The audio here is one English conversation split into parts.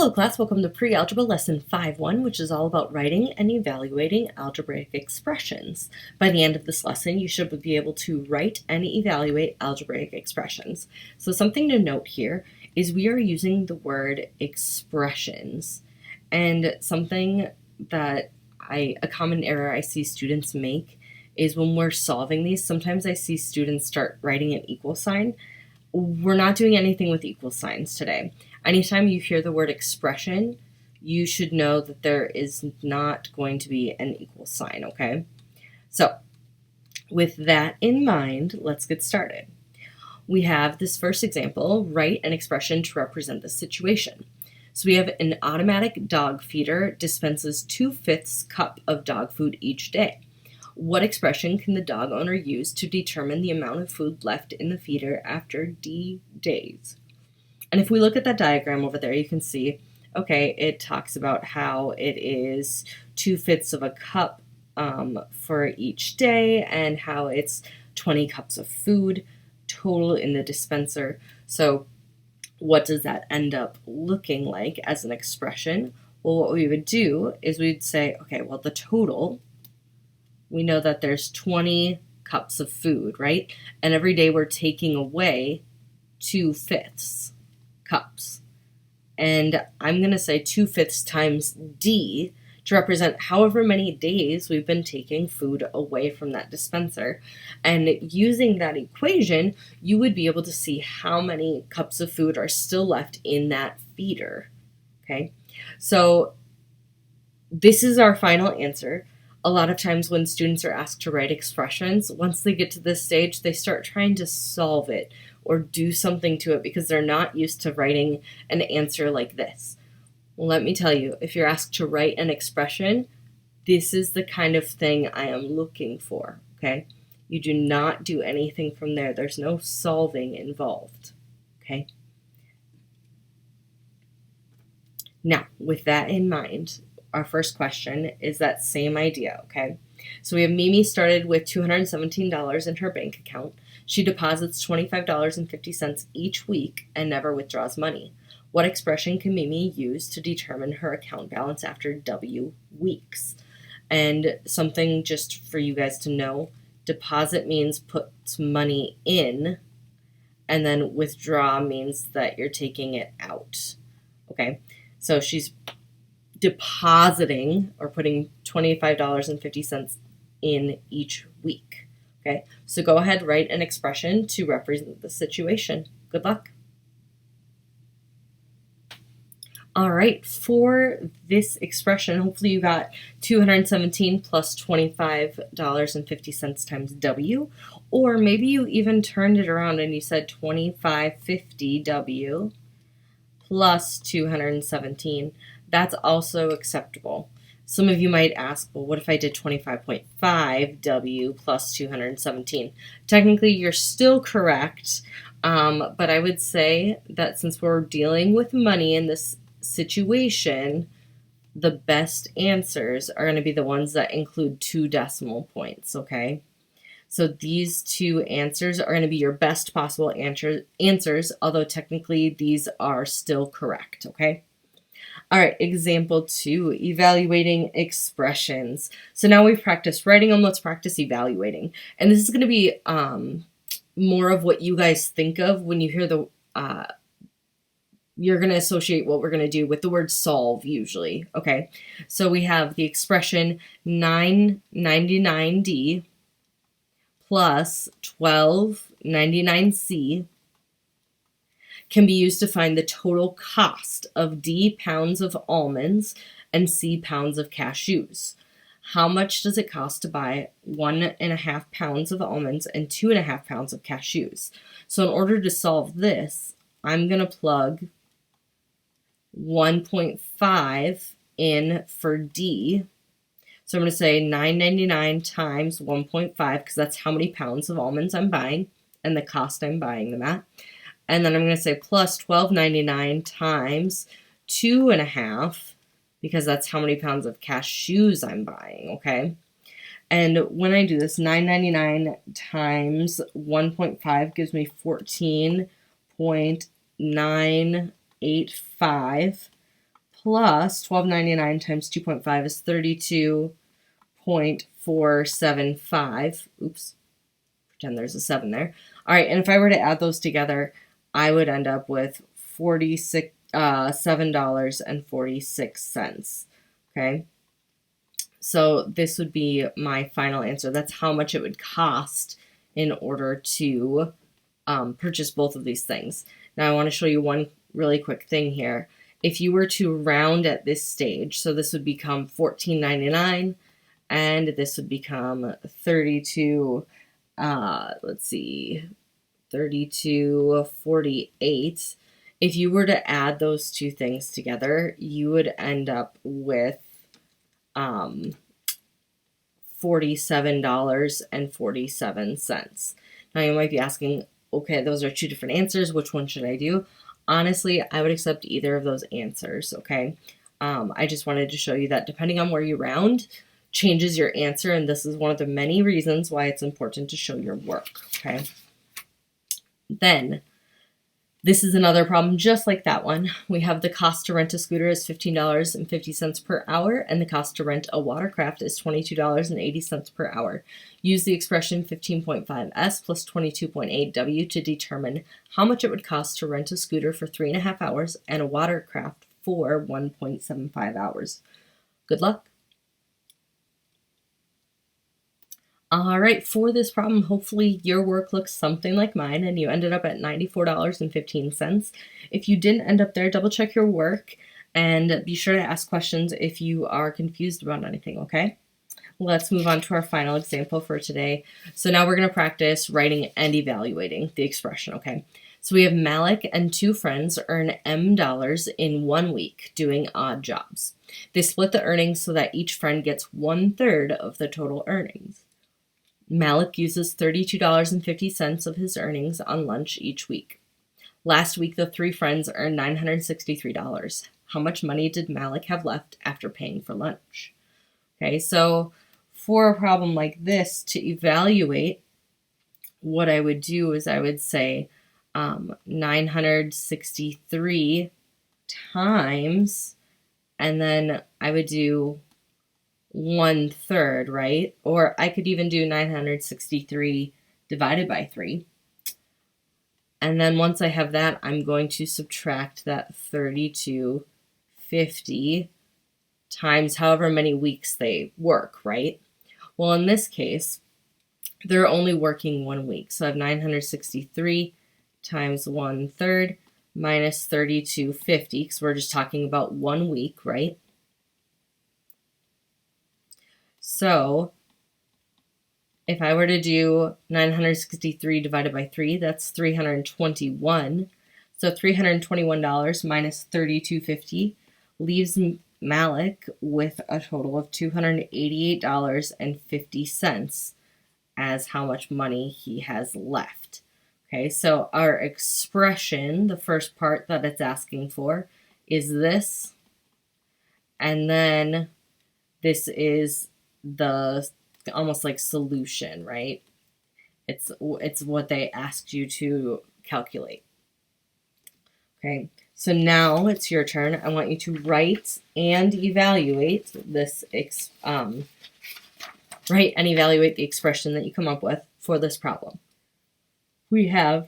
Hello class, welcome to Pre-Algebra Lesson 5.1, which is all about writing and evaluating algebraic expressions. By the end of this lesson, you should be able to write and evaluate algebraic expressions. So something to note here is we are using the word expressions, and something that a common error I see students make is when we're solving these, sometimes I see students start writing an equal sign. We're not doing anything with equal signs today. Anytime you hear the word expression, you should know that there is not going to be an equal sign, okay? So, with that in mind, let's get started. We have this first example, write an expression to represent the situation. So we have an automatic dog feeder dispenses 2/5 cup of dog food each day. What expression can the dog owner use to determine the amount of food left in the feeder after D days? And if we look at that diagram over there, you can see, okay, it talks about how it is 2/5 of a cup for each day and how it's 20 cups of food total in the dispenser. So what does that end up looking like as an expression? Well, what we would do is we'd say, okay, well, the total, we know that there's 20 cups of food, right? And every day we're taking away 2/5 cups. And I'm going to say 2/5 times D to represent however many days we've been taking food away from that dispenser. And using that equation, you would be able to see how many cups of food are still left in that feeder. Okay, so this is our final answer. A lot of times when students are asked to write expressions, once they get to this stage, they start trying to solve it or do something to it because they're not used to writing an answer like this. Well, let me tell you, if you're asked to write an expression, this is the kind of thing I am looking for, okay? You do not do anything from there. There's no solving involved, okay? Now, with that in mind, our first question is that same idea, okay? So we have Mimi started with $217 in her bank account. She deposits $25.50 each week and never withdraws money. What expression can Mimi use to determine her account balance after W weeks? And something just for you guys to know, deposit means puts money in, and then withdraw means that you're taking it out, okay? So she's depositing or putting $25.50 in each week. Okay, so go ahead, write an expression to represent the situation. Good luck. All right, for this expression, hopefully you got 217 plus $25.50 times W, or maybe you even turned it around and you said 2550 W plus 217. That's also acceptable. Some of you might ask, well, what if I did 25.5 W plus 217? Technically, you're still correct, but I would say that since we're dealing with money in this situation, the best answers are going to be the ones that include 2 decimal points, okay? So these 2 answers are going to be your best possible answers, although technically these are still correct, okay? All right, example 2, evaluating expressions. So now we've practiced writing them, let's practice evaluating. And this is going to be more of what you guys think of when you hear the, you're going to associate what we're going to do with the word solve usually, okay? So we have the expression 999D plus 1299C can be used to find the total cost of D pounds of almonds and C pounds of cashews. How much does it cost to buy 1.5 pounds of almonds and 2.5 pounds of cashews? So in order to solve this, I'm going to plug 1.5 in for D. So I'm going to say 999 times 1.5 because that's how many pounds of almonds I'm buying and the cost I'm buying them at. And then I'm going to say plus $12.99 times 2.5 because that's how many pounds of cashews I'm buying, okay? And when I do this, $9.99 times 1.5 gives me 14.985 plus 12.99 times 2.5 is 32.475. Oops, pretend there's a 7 there. All right, and if I were to add those together, I would end up with $7.46. Okay, so this would be my final answer. That's how much it would cost in order to purchase both of these things. Now I want to show you one really quick thing here. If you were to round at this stage, so this would become $14.99 and this would become 32.48. If you were to add those two things together, you would end up with $47.47. Now you might be asking, okay, those are two different answers. Which one should I do? Honestly, I would accept either of those answers, okay? I just wanted to show you that depending on where you round, changes your answer, and this is one of the many reasons why it's important to show your work, okay? Then, this is another problem just like that one. We have the cost to rent a scooter is $15.50 per hour, and the cost to rent a watercraft is $22.80 per hour. Use the expression 15.5s plus 22.8w to determine how much it would cost to rent a scooter for 3.5 hours and a watercraft for 1.75 hours. Good luck. All right, for this problem, hopefully your work looks something like mine and you ended up at $94.15. If you didn't end up there, double check your work and be sure to ask questions if you are confused about anything, okay? Let's move on to our final example for today. So now we're going to practice writing and evaluating the expression, okay? So we have Malik and two friends earn M dollars in 1 week doing odd jobs. They split the earnings so that each friend gets 1/3 of the total earnings. Malik uses $32.50 of his earnings on lunch each week. Last week, the three friends earned $963. How much money did Malik have left after paying for lunch? Okay, so for a problem like this, to evaluate, what I would do is I would say 963 times, and then I would do 1/3, right? Or I could even do 963 divided by 3. And then once I have that, I'm going to subtract that 3250 times however many weeks they work, right? Well, in this case, they're only working 1 week. So I have 963 times 1/3 minus 3250, because we're just talking about 1 week, right? So if I were to do 963 divided by 3, that's 321. So $321 minus 3250 leaves Malik with a total of $288.50 as how much money he has left. Okay, so our expression, the first part that it's asking for, is this. And then this is the almost like solution, right? It's what they asked you to calculate. Okay, so now it's your turn. I want you to write and evaluate this write and evaluate the expression that you come up with for this problem. We have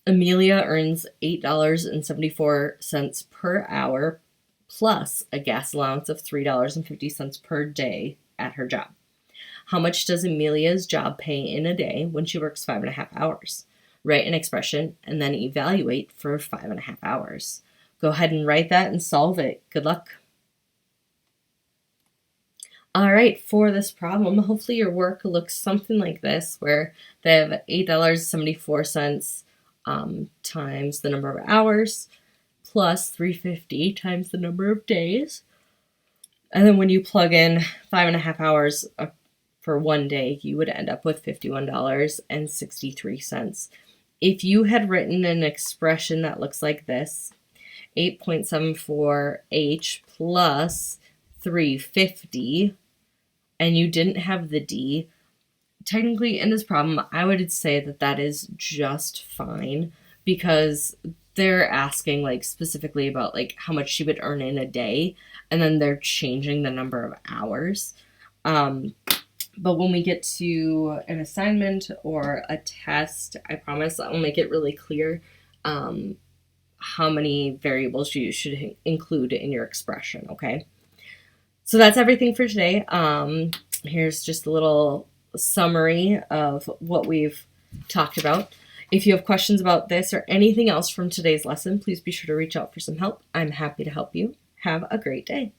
Amelia earns $8.74 per hour plus a gas allowance of $3.50 per day at her job. How much does Amelia's job pay in a day when she works 5.5 hours? Write an expression and then evaluate for 5.5 hours. Go ahead and write that and solve it. Good luck. All right, for this problem, hopefully your work looks something like this, where they have $8.74 times the number of hours plus $3.50 times the number of days. And then when you plug in 5.5 hours for 1 day, you would end up with $51.63. If you had written an expression that looks like this, 8.74h plus 350, and you didn't have the D, technically in this problem, I would say that that is just fine, because they're asking like specifically about like how much she would earn in a day, and then they're changing the number of hours. But when we get to an assignment or a test, I promise I'll make it really clear how many variables you should include in your expression, okay? So that's everything for today. Here's just a little summary of what we've talked about. If you have questions about this or anything else from today's lesson, please be sure to reach out for some help. I'm happy to help you. Have a great day.